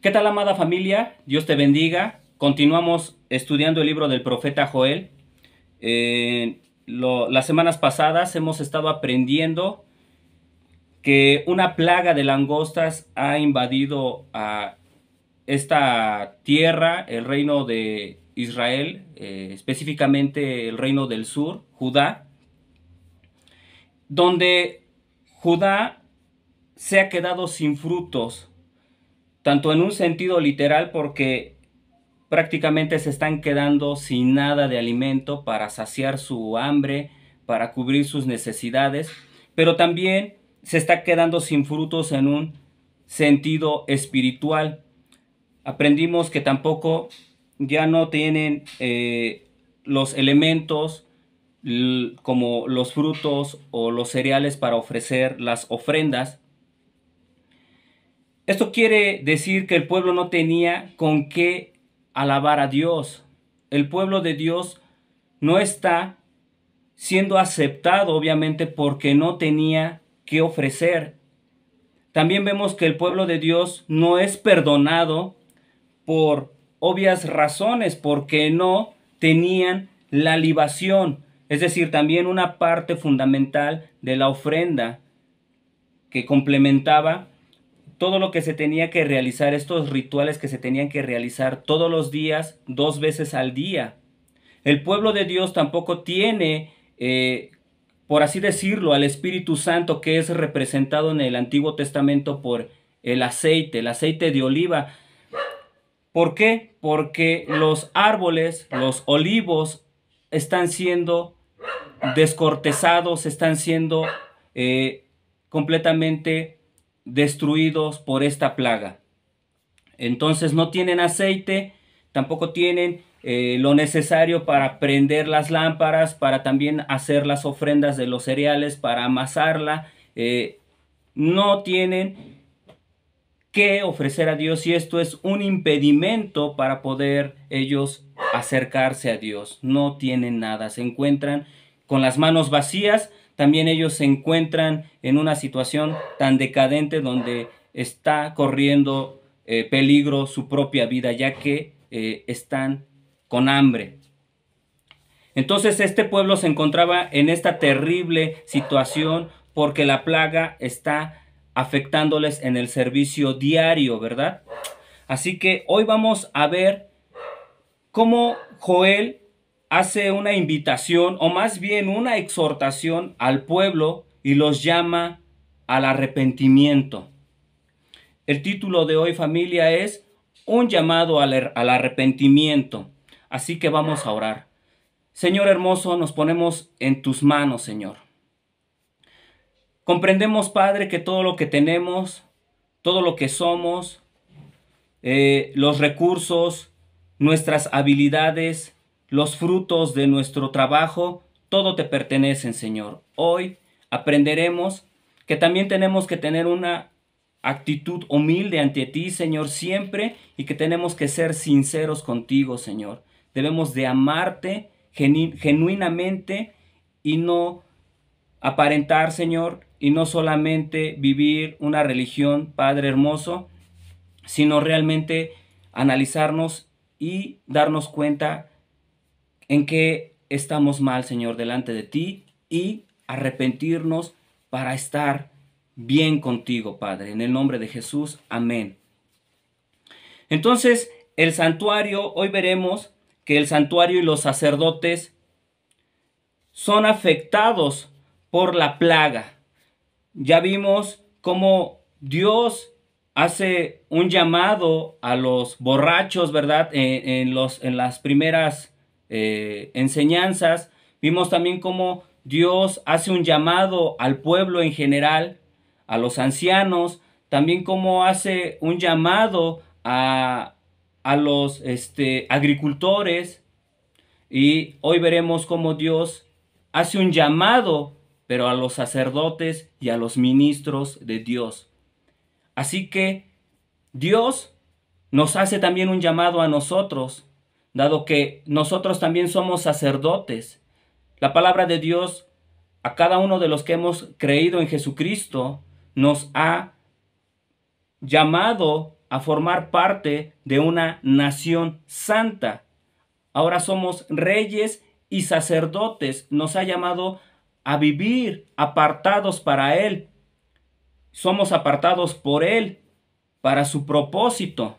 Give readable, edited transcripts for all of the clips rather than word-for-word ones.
¿Qué tal, amada familia? Dios te bendiga. Continuamos estudiando el libro del profeta Joel. Las semanas pasadas hemos estado aprendiendo que una plaga de langostas ha invadido a esta tierra, el reino de Israel, específicamente el reino del sur, Judá, donde Judá se ha quedado sin frutos, tanto en un sentido literal porque prácticamente se están quedando sin nada de alimento para saciar su hambre, para cubrir sus necesidades, pero también se está quedando sin frutos en un sentido espiritual. Aprendimos que tampoco ya no tienen los elementos como los frutos o los cereales para ofrecer las ofrendas. Esto quiere decir que el pueblo no tenía con qué alabar a Dios. El pueblo de Dios no está siendo aceptado, obviamente, porque no tenía qué ofrecer. También vemos que el pueblo de Dios no es perdonado por obvias razones, porque no tenían la libación, es decir, también una parte fundamental de la ofrenda que complementaba todo lo que se tenía que realizar, estos rituales que se tenían que realizar todos los días, 2 veces al día. El pueblo de Dios tampoco tiene, por así decirlo, al Espíritu Santo, que es representado en el Antiguo Testamento por el aceite de oliva. ¿Por qué? Porque los árboles, los olivos, están siendo descortezados, están siendo completamente destruidos por esta plaga. Entonces no tienen aceite, tampoco tienen lo necesario para prender las lámparas, para también hacer las ofrendas de los cereales, para amasarla. No tienen que ofrecer a Dios, y esto es un impedimento para poder ellos acercarse a Dios. No tienen nada, se encuentran con las manos vacías. También ellos se encuentran en una situación tan decadente donde está corriendo peligro su propia vida, ya que están con hambre. Entonces este pueblo se encontraba en esta terrible situación porque la plaga está afectándoles en el servicio diario, ¿verdad? Así que hoy vamos a ver cómo Joel hace una invitación, o más bien una exhortación al pueblo, y los llama al arrepentimiento. El título de hoy, familia, es un llamado al arrepentimiento. Así que vamos a orar. Señor hermoso, nos ponemos en tus manos, Señor. Comprendemos, Padre, que todo lo que tenemos, todo lo que somos, los recursos, nuestras habilidades, los frutos de nuestro trabajo, todo te pertenecen, Señor. Hoy aprenderemos que también tenemos que tener una actitud humilde ante ti, Señor, siempre, y que tenemos que ser sinceros contigo, Señor. Debemos de amarte genuinamente y no aparentar, Señor, y no solamente vivir una religión, Padre hermoso, sino realmente analizarnos y darnos cuenta en que estamos mal, Señor, delante de ti, y arrepentirnos para estar bien contigo, Padre. En el nombre de Jesús, amén. Entonces, el santuario, hoy veremos que el santuario y los sacerdotes son afectados por la plaga. Ya vimos cómo Dios hace un llamado a los borrachos, ¿verdad? En las primeras enseñanzas. Vimos también cómo Dios hace un llamado al pueblo en general, a los ancianos, también cómo hace un llamado a los agricultores, y hoy veremos cómo Dios hace un llamado, pero a los sacerdotes y a los ministros de Dios. Así que Dios nos hace también un llamado a nosotros, dado que nosotros también somos sacerdotes. La palabra de Dios, a cada uno de los que hemos creído en Jesucristo, nos ha llamado a formar parte de una nación santa. Ahora somos reyes y sacerdotes. Nos ha llamado a vivir apartados para Él. Somos apartados por Él, para su propósito,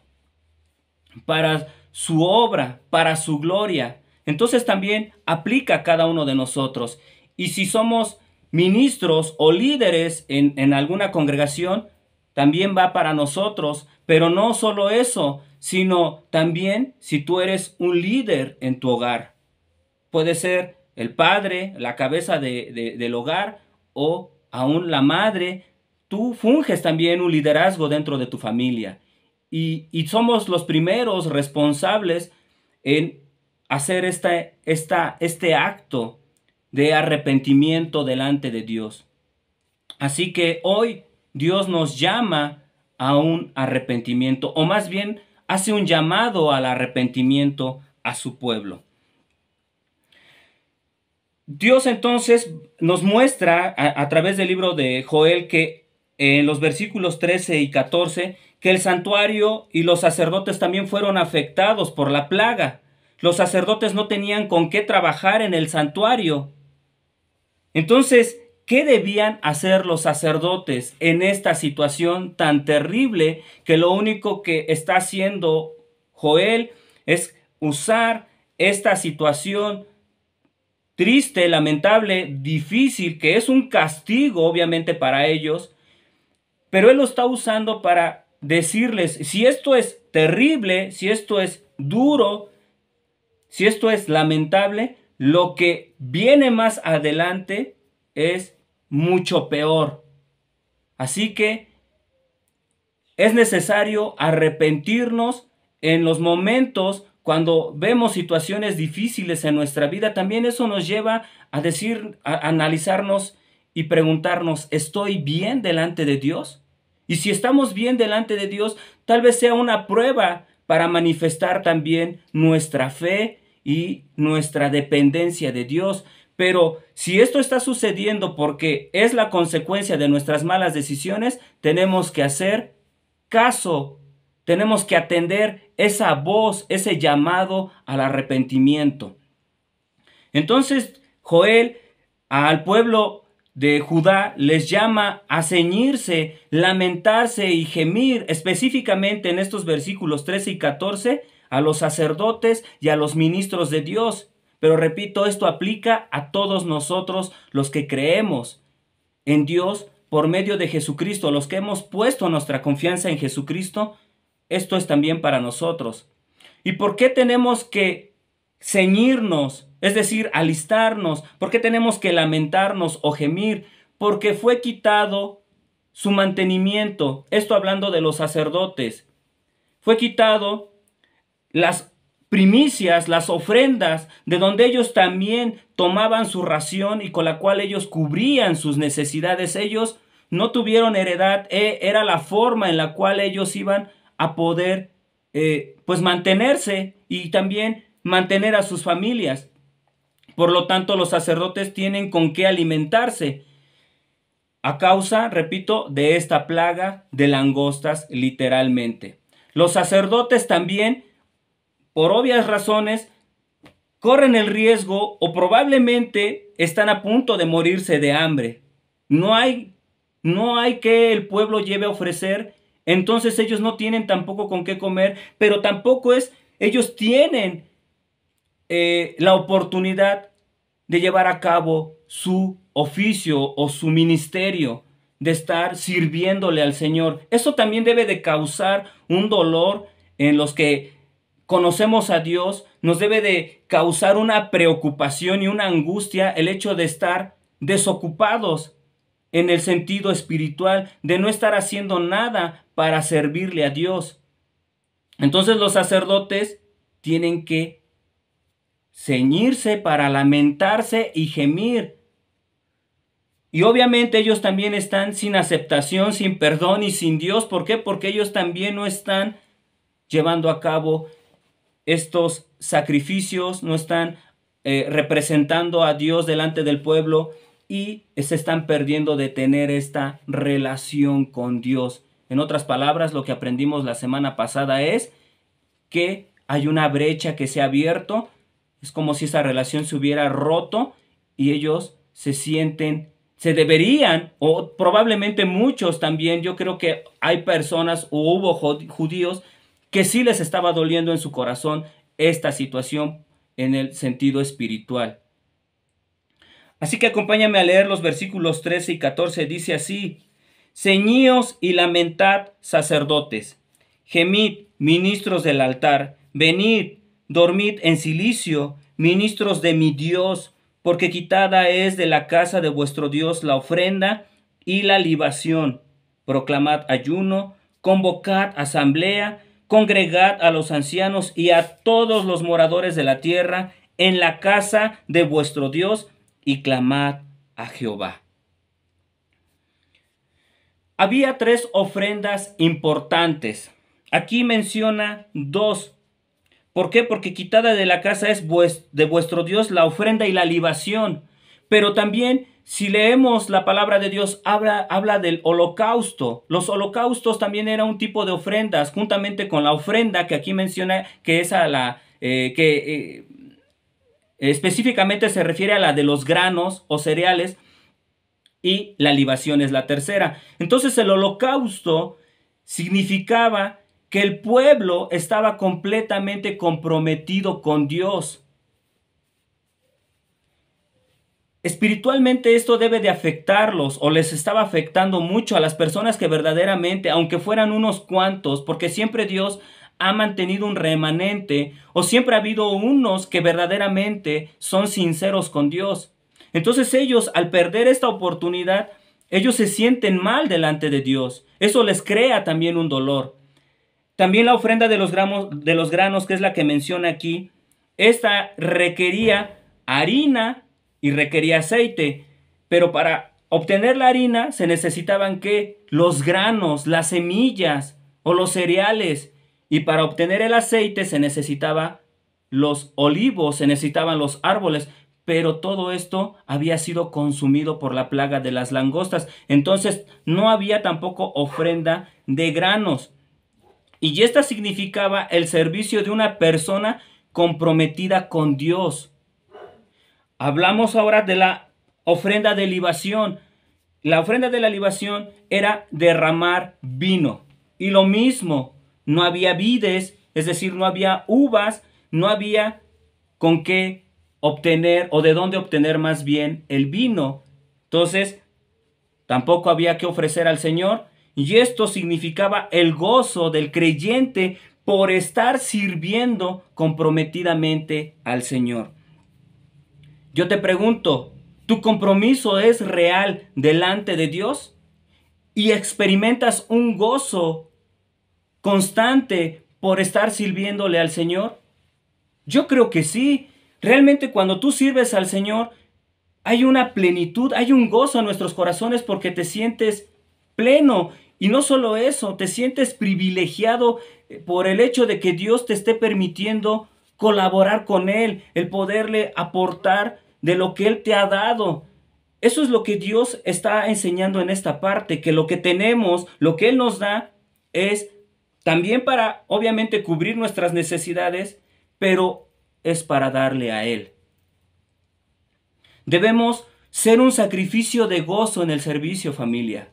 para su obra, para su gloria. Entonces también aplica a cada uno de nosotros. Y si somos ministros o líderes en alguna congregación, también va para nosotros. Pero no solo eso, sino también si tú eres un líder en tu hogar. Puede ser el padre, la cabeza del hogar, o aún la madre. Tú funges también un liderazgo dentro de tu familia. Y somos los primeros responsables en hacer este acto de arrepentimiento delante de Dios. Así que hoy Dios nos llama a un arrepentimiento, o más bien hace un llamado al arrepentimiento a su pueblo. Dios entonces nos muestra a través del libro de Joel que en los versículos 13 y 14 que el santuario y los sacerdotes también fueron afectados por la plaga. Los sacerdotes no tenían con qué trabajar en el santuario. Entonces, ¿qué debían hacer los sacerdotes en esta situación tan terrible que lo único que está haciendo Joel es usar esta situación triste, lamentable, difícil, que es un castigo obviamente para ellos, pero él lo está usando para decirles, si esto es terrible, si esto es duro, si esto es lamentable, lo que viene más adelante es mucho peor. Así que es necesario arrepentirnos en los momentos cuando vemos situaciones difíciles en nuestra vida. También eso nos lleva a decir, a analizarnos y preguntarnos, ¿estoy bien delante de Dios? Y si estamos bien delante de Dios, tal vez sea una prueba para manifestar también nuestra fe y nuestra dependencia de Dios. Pero si esto está sucediendo porque es la consecuencia de nuestras malas decisiones, tenemos que hacer caso, tenemos que atender esa voz, ese llamado al arrepentimiento. Entonces Joel al pueblo de Judá les llama a ceñirse, lamentarse y gemir, específicamente en estos versículos 13 y 14, a los sacerdotes y a los ministros de Dios. Pero repito, esto aplica a todos nosotros los que creemos en Dios por medio de Jesucristo, los que hemos puesto nuestra confianza en Jesucristo. Esto es también para nosotros. ¿Y por qué tenemos que ceñirnos? Es decir, alistarnos. ¿Por qué tenemos que lamentarnos o gemir? Porque fue quitado su mantenimiento. Esto hablando de los sacerdotes. Fue quitado las primicias, las ofrendas, de donde ellos también tomaban su ración y con la cual ellos cubrían sus necesidades. Ellos no tuvieron heredad, era la forma en la cual ellos iban a poder pues mantenerse y también mantener a sus familias. Por lo tanto, los sacerdotes tienen con qué alimentarse a causa, repito, de esta plaga de langostas, literalmente. Los sacerdotes también, por obvias razones, corren el riesgo o probablemente están a punto de morirse de hambre. No hay que el pueblo lleve a ofrecer, entonces ellos no tienen tampoco con qué comer, pero tampoco ellos tienen la oportunidad de llevar a cabo su oficio o su ministerio, de estar sirviéndole al Señor. Eso también debe de causar un dolor en los que conocemos a Dios, nos debe de causar una preocupación y una angustia el hecho de estar desocupados en el sentido espiritual, de no estar haciendo nada para servirle a Dios. Entonces los sacerdotes tienen que ceñirse para lamentarse y gemir. Y obviamente ellos también están sin aceptación, sin perdón y sin Dios. ¿Por qué? Porque ellos también no están llevando a cabo estos sacrificios, no están representando a Dios delante del pueblo y se están perdiendo de tener esta relación con Dios. En otras palabras, lo que aprendimos la semana pasada es que hay una brecha que se ha abierto. Es como si esa relación se hubiera roto y ellos se sienten, se deberían, o probablemente muchos también, yo creo que hay personas o hubo judíos que sí les estaba doliendo en su corazón esta situación en el sentido espiritual. Así que acompáñame a leer los versículos 13 y 14. Dice así: ceñíos y lamentad, sacerdotes, gemid, ministros del altar, venid, dormid en cilicio, ministros de mi Dios, porque quitada es de la casa de vuestro Dios la ofrenda y la libación. Proclamad ayuno, convocad asamblea, congregad a los ancianos y a todos los moradores de la tierra en la casa de vuestro Dios, y clamad a Jehová. Había 3 ofrendas importantes. Aquí menciona 2. ¿Por qué? Porque quitada de la casa es de vuestro Dios la ofrenda y la libación. Pero también, si leemos la palabra de Dios, habla del holocausto. Los holocaustos también era un tipo de ofrendas, juntamente con la ofrenda que aquí menciona, que es a la específicamente se refiere a la de los granos o cereales, y la libación es la tercera. Entonces el holocausto significaba que el pueblo estaba completamente comprometido con Dios. Espiritualmente esto debe de afectarlos, o les estaba afectando mucho a las personas que verdaderamente, aunque fueran unos cuantos, porque siempre Dios ha mantenido un remanente, o siempre ha habido unos que verdaderamente son sinceros con Dios. Entonces ellos, al perder esta oportunidad, ellos se sienten mal delante de Dios. Eso les crea también un dolor. También la ofrenda de los granos, que es la que menciona aquí, esta requería harina y requería aceite, pero para obtener la harina se necesitaban ¿qué? Los granos, las semillas o los cereales. Y para obtener el aceite se necesitaba los olivos, se necesitaban los árboles, pero todo esto había sido consumido por la plaga de las langostas. Entonces no había tampoco ofrenda de granos. Y esta significaba el servicio de una persona comprometida con Dios. Hablamos ahora de la ofrenda de libación. La ofrenda de la libación era derramar vino. Y lo mismo, no había vides, es decir, no había uvas, no había con qué obtener, o de dónde obtener más bien el vino. Entonces, tampoco había que ofrecer al Señor. Y esto significaba el gozo del creyente por estar sirviendo comprometidamente al Señor. Yo te pregunto, ¿tu compromiso es real delante de Dios? ¿Y experimentas un gozo constante por estar sirviéndole al Señor? Yo creo que sí. Realmente cuando tú sirves al Señor, hay una plenitud, hay un gozo en nuestros corazones porque te sientes pleno. Y no solo eso, te sientes privilegiado por el hecho de que Dios te esté permitiendo colaborar con Él, el poderle aportar de lo que Él te ha dado. Eso es lo que Dios está enseñando en esta parte, que lo que tenemos, lo que Él nos da, es también para, obviamente, cubrir nuestras necesidades, pero es para darle a Él. Debemos ser un sacrificio de gozo en el servicio, familia.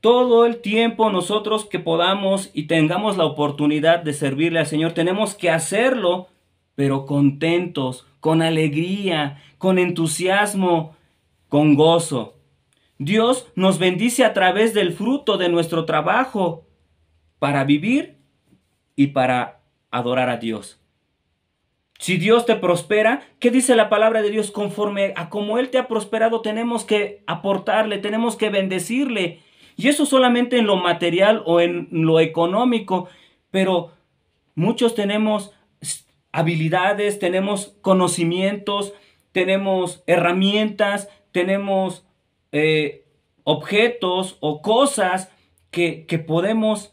Todo el tiempo nosotros que podamos y tengamos la oportunidad de servirle al Señor, tenemos que hacerlo, pero contentos, con alegría, con entusiasmo, con gozo. Dios nos bendice a través del fruto de nuestro trabajo para vivir y para adorar a Dios. Si Dios te prospera, ¿qué dice la palabra de Dios? Conforme a como Él te ha prosperado, tenemos que aportarle, tenemos que bendecirle. Y eso solamente en lo material o en lo económico. Pero muchos tenemos habilidades, tenemos conocimientos, tenemos herramientas, tenemos objetos o cosas que podemos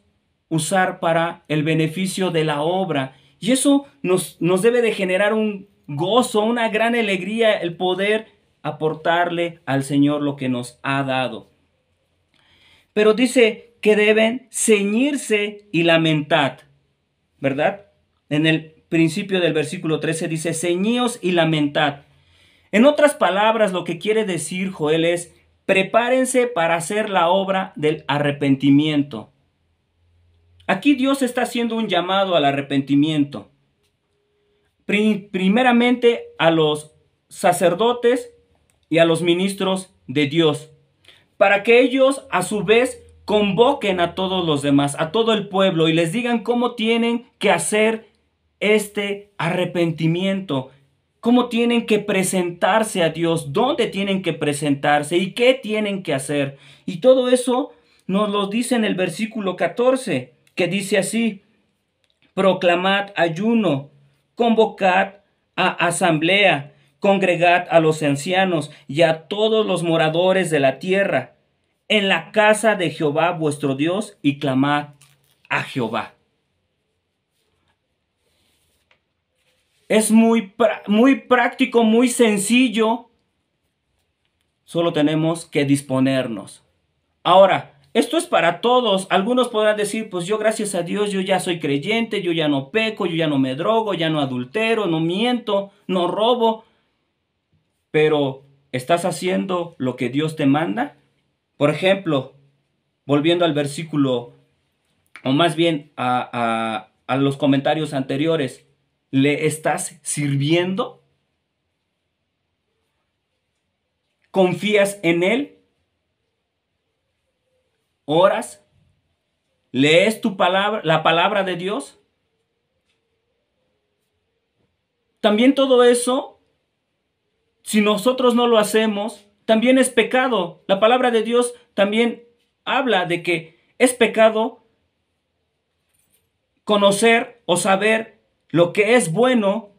usar para el beneficio de la obra. Y eso nos debe de generar un gozo, una gran alegría, el poder aportarle al Señor lo que nos ha dado. Pero dice que deben ceñirse y lamentar, ¿verdad? En el principio del versículo 13 dice, ceñíos y lamentad. En otras palabras, lo que quiere decir Joel es, prepárense para hacer la obra del arrepentimiento. Aquí Dios está haciendo un llamado al arrepentimiento. Primeramente a los sacerdotes y a los ministros de Dios, para que ellos a su vez convoquen a todos los demás, a todo el pueblo, y les digan cómo tienen que hacer este arrepentimiento, cómo tienen que presentarse a Dios, dónde tienen que presentarse y qué tienen que hacer. Y todo eso nos lo dice en el versículo 14, que dice así, proclamad ayuno, convocad a asamblea, congregad a los ancianos y a todos los moradores de la tierra en la casa de Jehová vuestro Dios y clamad a Jehová. Es muy práctico, muy sencillo. Solo tenemos que disponernos. Ahora, esto es para todos. Algunos podrán decir, pues yo gracias a Dios, yo ya soy creyente, yo ya no peco, yo ya no me drogo, ya no adultero, no miento, no robo. Pero, ¿estás haciendo lo que Dios te manda? Por ejemplo, volviendo al versículo, o más bien a los comentarios anteriores, ¿le estás sirviendo? ¿Confías en Él? ¿Oras? ¿Lees tu palabra, la palabra de Dios? También todo eso, si nosotros no lo hacemos, también es pecado. La palabra de Dios también habla de que es pecado conocer o saber lo que es bueno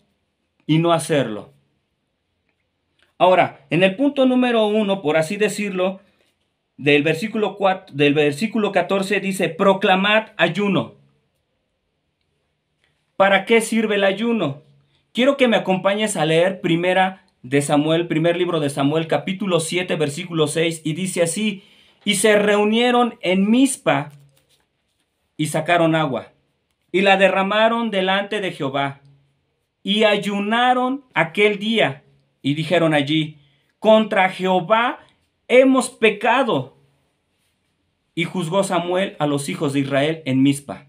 y no hacerlo. Ahora, en el punto número 1, por así decirlo, del versículo 14 dice, proclamad ayuno. ¿Para qué sirve el ayuno? Quiero que me acompañes a leer primer libro de Samuel, capítulo 7, versículo 6, y dice así, y se reunieron en Mizpa y sacaron agua, y la derramaron delante de Jehová, y ayunaron aquel día, y dijeron allí, contra Jehová hemos pecado. Y juzgó Samuel a los hijos de Israel en Mizpa.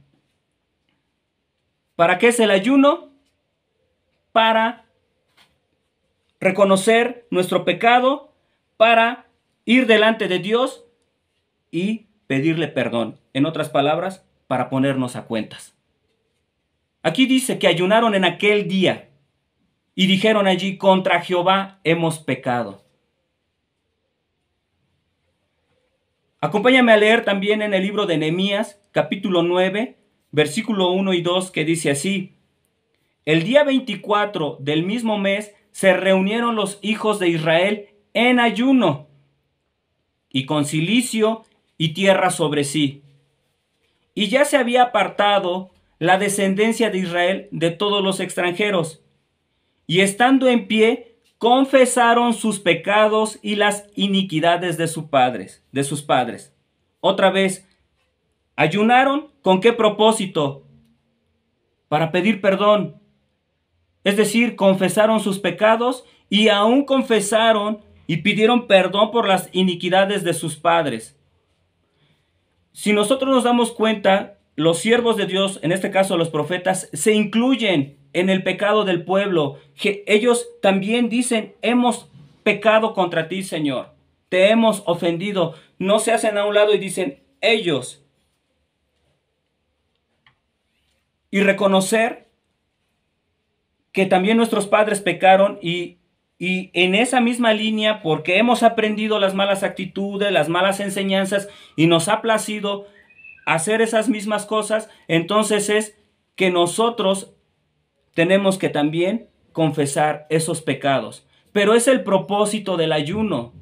¿Para qué es el ayuno? Para reconocer nuestro pecado, para ir delante de Dios y pedirle perdón. En otras palabras, para ponernos a cuentas. Aquí dice que ayunaron en aquel día y dijeron allí, contra Jehová hemos pecado. Acompáñame a leer también en el libro de Nehemías, capítulo 9, versículo 1 y 2, que dice así, el día 24 del mismo mes se reunieron los hijos de Israel en ayuno y con cilicio y tierra sobre sí. Y ya se había apartado la descendencia de Israel de todos los extranjeros. Y estando en pie, confesaron sus pecados y las iniquidades de sus padres. Otra vez, ayunaron, ¿con qué propósito? Para pedir perdón. Es decir, confesaron sus pecados y aún confesaron y pidieron perdón por las iniquidades de sus padres. Si nosotros nos damos cuenta, los siervos de Dios, en este caso los profetas, se incluyen en el pecado del pueblo. Que ellos también dicen, hemos pecado contra ti, Señor. Te hemos ofendido. No se hacen a un lado y dicen, ellos. Y reconocer que también nuestros padres pecaron y en esa misma línea, porque hemos aprendido las malas actitudes, las malas enseñanzas y nos ha placido hacer esas mismas cosas, entonces es que nosotros tenemos que también confesar esos pecados. Pero es el propósito del ayuno,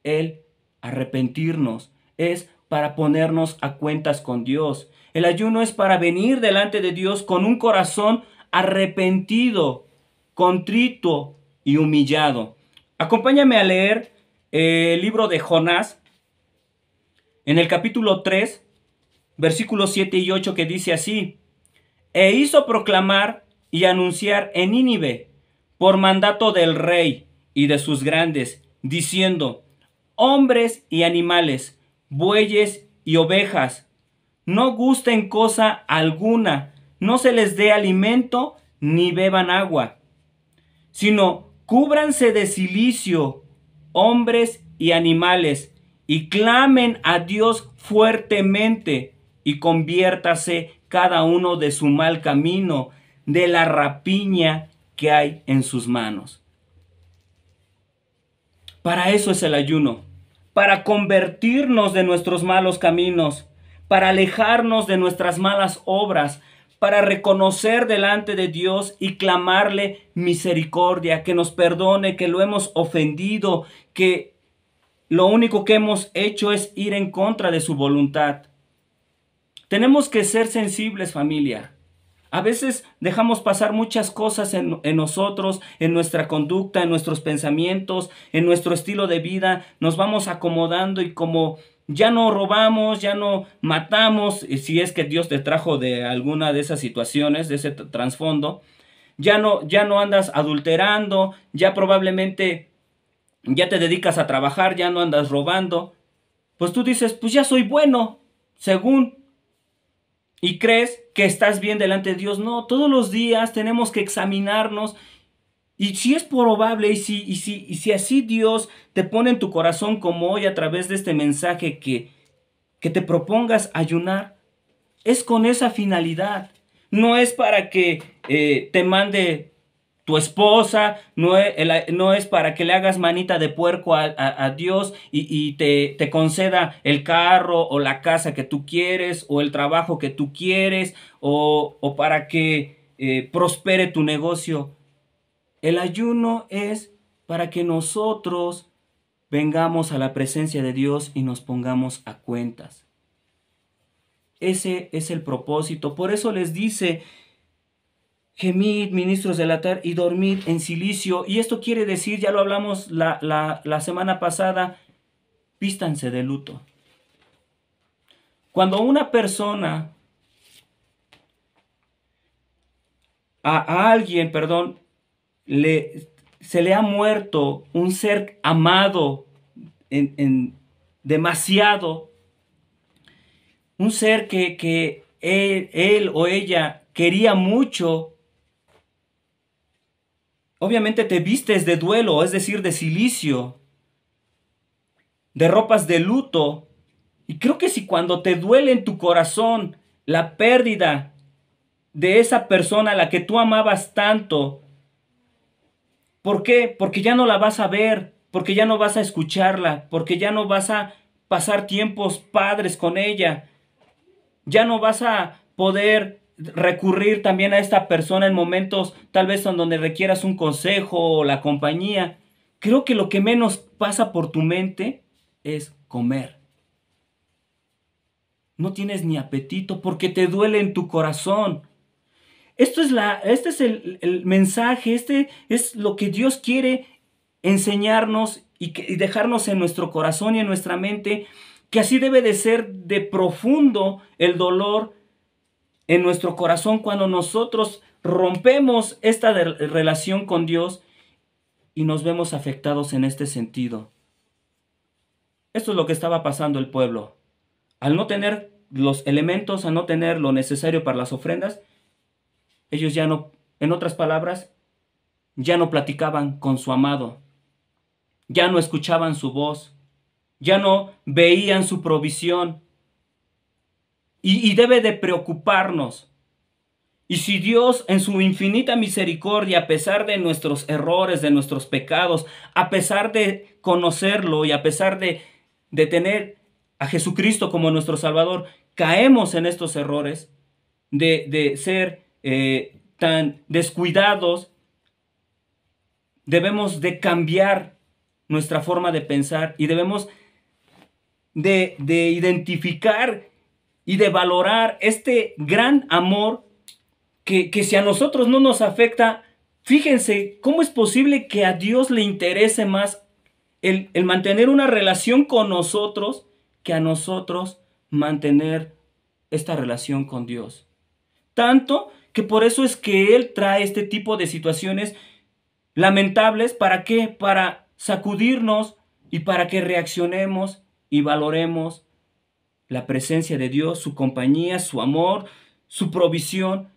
el arrepentirnos, es para ponernos a cuentas con Dios. El ayuno es para venir delante de Dios con un corazón arrepentido, contrito y humillado. Acompáñame a leer el libro de Jonás en el capítulo 3, versículos 7 y 8 que dice así: E hizo proclamar y anunciar en Nínive, por mandato del rey y de sus grandes, diciendo: Hombres y animales, bueyes y ovejas, no gusten cosa alguna, no se les dé alimento ni beban agua, sino cúbranse de cilicio, hombres y animales, y clamen a Dios fuertemente, y conviértase cada uno de su mal camino, de la rapiña que hay en sus manos. Para eso es el ayuno, para convertirnos de nuestros malos caminos, para alejarnos de nuestras malas obras, para reconocer delante de Dios y clamarle misericordia, que nos perdone, que lo hemos ofendido, que lo único que hemos hecho es ir en contra de su voluntad. Tenemos que ser sensibles, familia. A veces dejamos pasar muchas cosas en nosotros, en nuestra conducta, en nuestros pensamientos, en nuestro estilo de vida. Nos vamos acomodando y como ya no robamos, ya no matamos, y si es que Dios te trajo de alguna de esas situaciones, de ese trasfondo, ya no andas adulterando, ya probablemente ya te dedicas a trabajar, ya no andas robando. Pues tú dices, pues ya soy bueno, según, y crees que estás bien delante de Dios. No, todos los días tenemos que examinarnos. Y si es probable, y si así Dios te pone en tu corazón, como hoy a través de este mensaje, que te propongas ayunar, es con esa finalidad. No es para que te mande tu esposa, no es para que le hagas manita de puerco a Dios y te conceda el carro o la casa que tú quieres o el trabajo que tú quieres o para que prospere tu negocio. El ayuno es para que nosotros vengamos a la presencia de Dios y nos pongamos a cuentas. Ese es el propósito. Por eso les dice: gemid, ministros del altar, y dormid en cilicio. Y esto quiere decir, ya lo hablamos la semana pasada, vístanse de luto. Cuando una persona, a alguien, perdón, se le ha muerto un ser amado demasiado, un ser que él o ella quería mucho, obviamente te vistes de duelo, es decir, de cilicio, de ropas de luto. Y creo que si cuando te duele en tu corazón la pérdida de esa persona a la que tú amabas tanto, ¿por qué? Porque ya no la vas a ver, porque ya no vas a escucharla, porque ya no vas a pasar tiempos padres con ella, ya no vas a poder recurrir también a esta persona en momentos tal vez en donde requieras un consejo o la compañía. Creo que lo que menos pasa por tu mente es comer. No tienes ni apetito porque te duele en tu corazón. Este es el mensaje, este es lo que Dios quiere enseñarnos y dejarnos en nuestro corazón y en nuestra mente, que así debe de ser de profundo el dolor en nuestro corazón cuando nosotros rompemos esta relación con Dios y nos vemos afectados en este sentido. Esto es lo que estaba pasando el pueblo. Al no tener los elementos, al no tener lo necesario para las ofrendas, ellos ya no, en otras palabras, ya no platicaban con su amado, ya no escuchaban su voz, ya no veían su provisión. Y debe de preocuparnos. Y si Dios en su infinita misericordia, a pesar de nuestros errores, de nuestros pecados, a pesar de conocerlo y a pesar de tener a Jesucristo como nuestro Salvador, caemos en estos errores de ser tan descuidados, debemos de cambiar nuestra forma de pensar y debemos de identificar y de valorar este gran amor que si a nosotros no nos afecta. Fíjense cómo es posible que a Dios le interese más el mantener una relación con nosotros que a nosotros mantener esta relación con Dios. Tanto que por eso es que Él trae este tipo de situaciones lamentables. ¿Para qué? Para sacudirnos y para que reaccionemos y valoremos la presencia de Dios, su compañía, su amor, su provisión.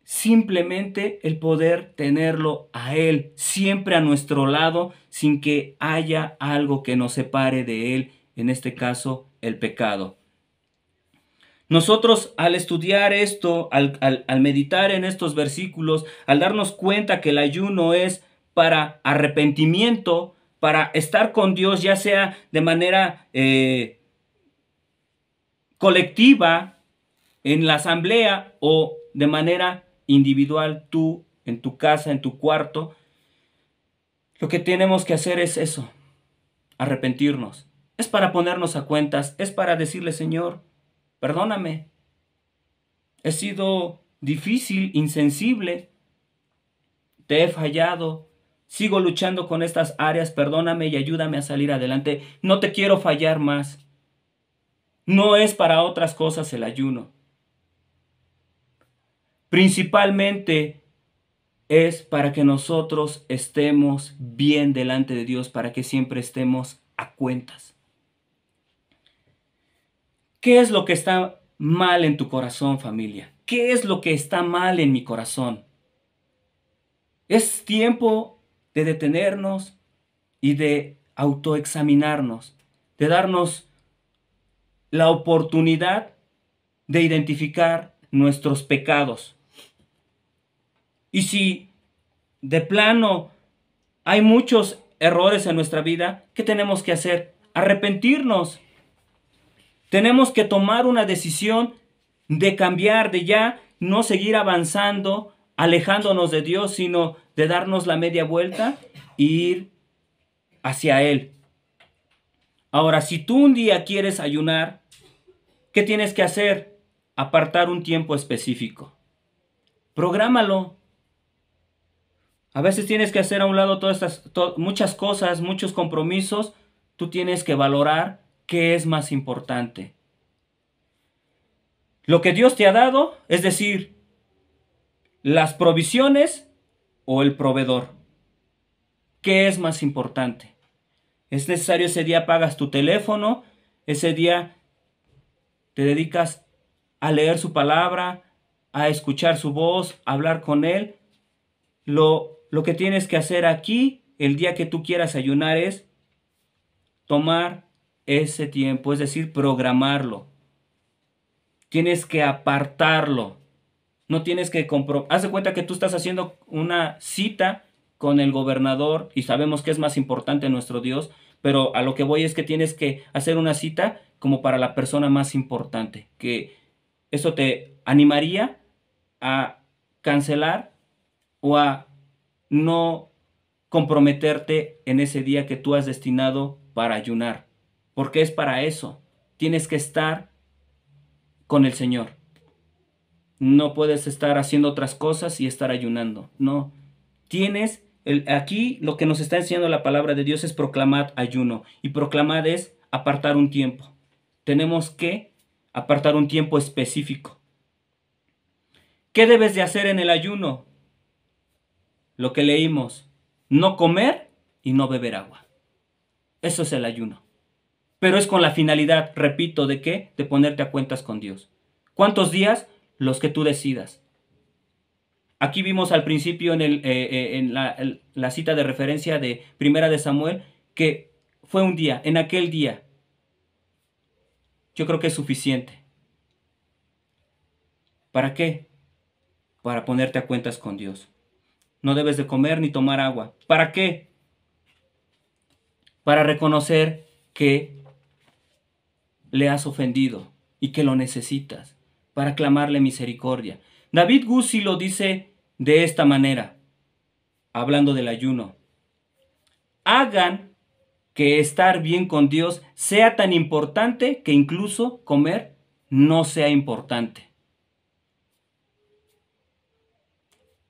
Simplemente el poder tenerlo a Él siempre a nuestro lado sin que haya algo que nos separe de Él, en este caso el pecado. Nosotros al estudiar esto, al meditar en estos versículos, al darnos cuenta que el ayuno es para arrepentimiento, para estar con Dios, ya sea de manera colectiva, en la asamblea o de manera individual, tú, en tu casa, en tu cuarto, lo que tenemos que hacer es eso, arrepentirnos. Es para ponernos a cuentas, es para decirle, Señor, perdóname. He sido difícil, insensible, te he fallado, sigo luchando con estas áreas, perdóname y ayúdame a salir adelante. No te quiero fallar más. No es para otras cosas el ayuno. Principalmente es para que nosotros estemos bien delante de Dios, para que siempre estemos a cuentas. ¿Qué es lo que está mal en tu corazón, familia? ¿Qué es lo que está mal en mi corazón? Es tiempo de detenernos y de autoexaminarnos, de darnos la oportunidad de identificar nuestros pecados. Y si de plano hay muchos errores en nuestra vida, ¿qué tenemos que hacer? Arrepentirnos. Tenemos que tomar una decisión de cambiar, de ya no seguir avanzando, alejándonos de Dios, sino de darnos la media vuelta e ir hacia Él. Ahora, si tú un día quieres ayunar, ¿qué tienes que hacer? Apartar un tiempo específico. Prográmalo. A veces tienes que hacer a un lado muchas cosas, muchos compromisos. Tú tienes que valorar qué es más importante. Lo que Dios te ha dado, es decir, las provisiones o el proveedor. ¿Qué es más importante? Es necesario ese día pagas tu teléfono, ese día te dedicas a leer su palabra, a escuchar su voz, a hablar con Él. Lo que tienes que hacer aquí, el día que tú quieras ayunar, es tomar ese tiempo, es decir, programarlo. Tienes que apartarlo. No tienes que haz de cuenta que tú estás haciendo una cita con el gobernador y sabemos que es más importante nuestro Dios, pero a lo que voy es que tienes que hacer una cita como para la persona más importante, que eso te animaría a cancelar o a no comprometerte en ese día que tú has destinado para ayunar, porque es para eso. Tienes que estar con el Señor. No puedes estar haciendo otras cosas y estar ayunando. No. Aquí lo que nos está enseñando la palabra de Dios es proclamar ayuno. Y proclamar es apartar un tiempo. Tenemos que apartar un tiempo específico. ¿Qué debes de hacer en el ayuno? Lo que leímos. No comer y no beber agua. Eso es el ayuno. Pero es con la finalidad, repito, ¿de qué? De ponerte a cuentas con Dios. ¿Cuántos días? Los que tú decidas. Aquí vimos al principio en la cita de referencia de Primera de Samuel que fue un día, en aquel día. Yo creo que es suficiente. ¿Para qué? Para ponerte a cuentas con Dios. No debes de comer ni tomar agua. ¿Para qué? Para reconocer que le has ofendido y que lo necesitas. Para clamarle misericordia. David Guzzi lo dice de esta manera, hablando del ayuno. Hagan que estar bien con Dios sea tan importante que incluso comer no sea importante.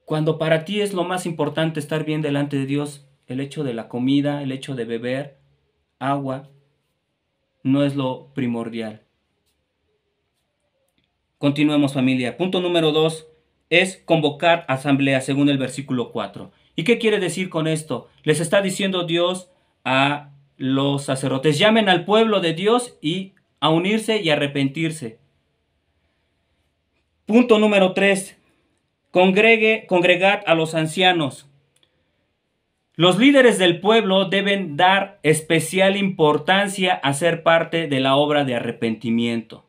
Cuando para ti es lo más importante estar bien delante de Dios, el hecho de la comida, el hecho de beber agua, no es lo primordial. Continuemos, familia. Punto número 2 es convocar asamblea según el versículo 4. ¿Y qué quiere decir con esto? Les está diciendo Dios a los sacerdotes: llamen al pueblo de Dios y a unirse y arrepentirse. Punto número 3. Congregad a los ancianos. Los líderes del pueblo deben dar especial importancia a ser parte de la obra de arrepentimiento.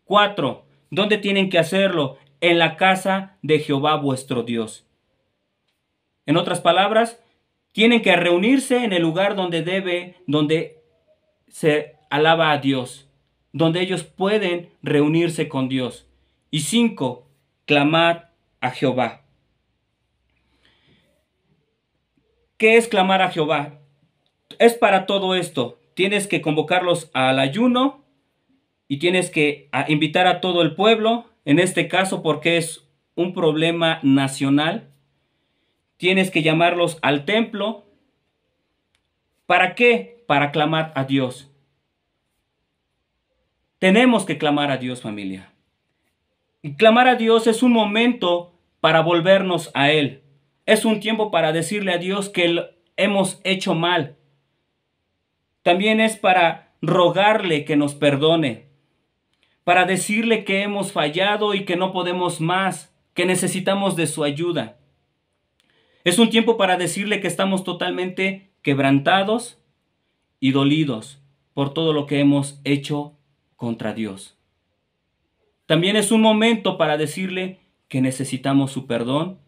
4. ¿Dónde tienen que hacerlo? En la casa de Jehová vuestro Dios. En otras palabras, tienen que reunirse en el lugar donde se alaba a Dios, donde ellos pueden reunirse con Dios. Y 5. Clamar a Jehová. ¿Qué es clamar a Jehová? Es para todo esto. Tienes que convocarlos al ayuno y tienes que invitar a todo el pueblo, en este caso porque es un problema nacional. Tienes que llamarlos al templo. ¿Para qué? Para clamar a Dios. Tenemos que clamar a Dios, familia. Y clamar a Dios es un momento para volvernos a Él. Es un tiempo para decirle a Dios que hemos hecho mal. También es para rogarle que nos perdone, para decirle que hemos fallado y que no podemos más, que necesitamos de su ayuda. Es un tiempo para decirle que estamos totalmente quebrantados y dolidos por todo lo que hemos hecho contra Dios. También es un momento para decirle que necesitamos su perdón,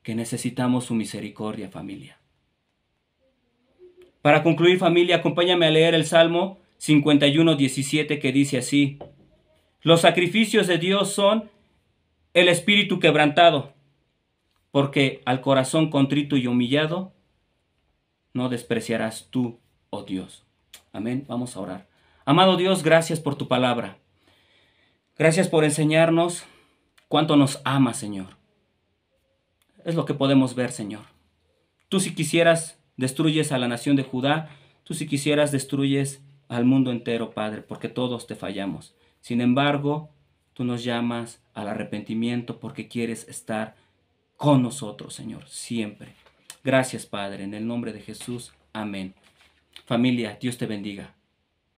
que necesitamos su misericordia, familia. Para concluir, familia, acompáñame a leer el Salmo 51:17, que dice así: los sacrificios de Dios son el espíritu quebrantado, porque al corazón contrito y humillado no despreciarás tú, oh Dios. Amén. Vamos a orar. Amado Dios, gracias por tu palabra. Gracias por enseñarnos cuánto nos amas, Señor. Es lo que podemos ver, Señor. Tú, si quisieras, destruyes a la nación de Judá. Tú, si quisieras, destruyes al mundo entero, Padre, porque todos te fallamos. Sin embargo, tú nos llamas al arrepentimiento porque quieres estar con nosotros, Señor, siempre. Gracias, Padre, en el nombre de Jesús. Amén. Familia, Dios te bendiga.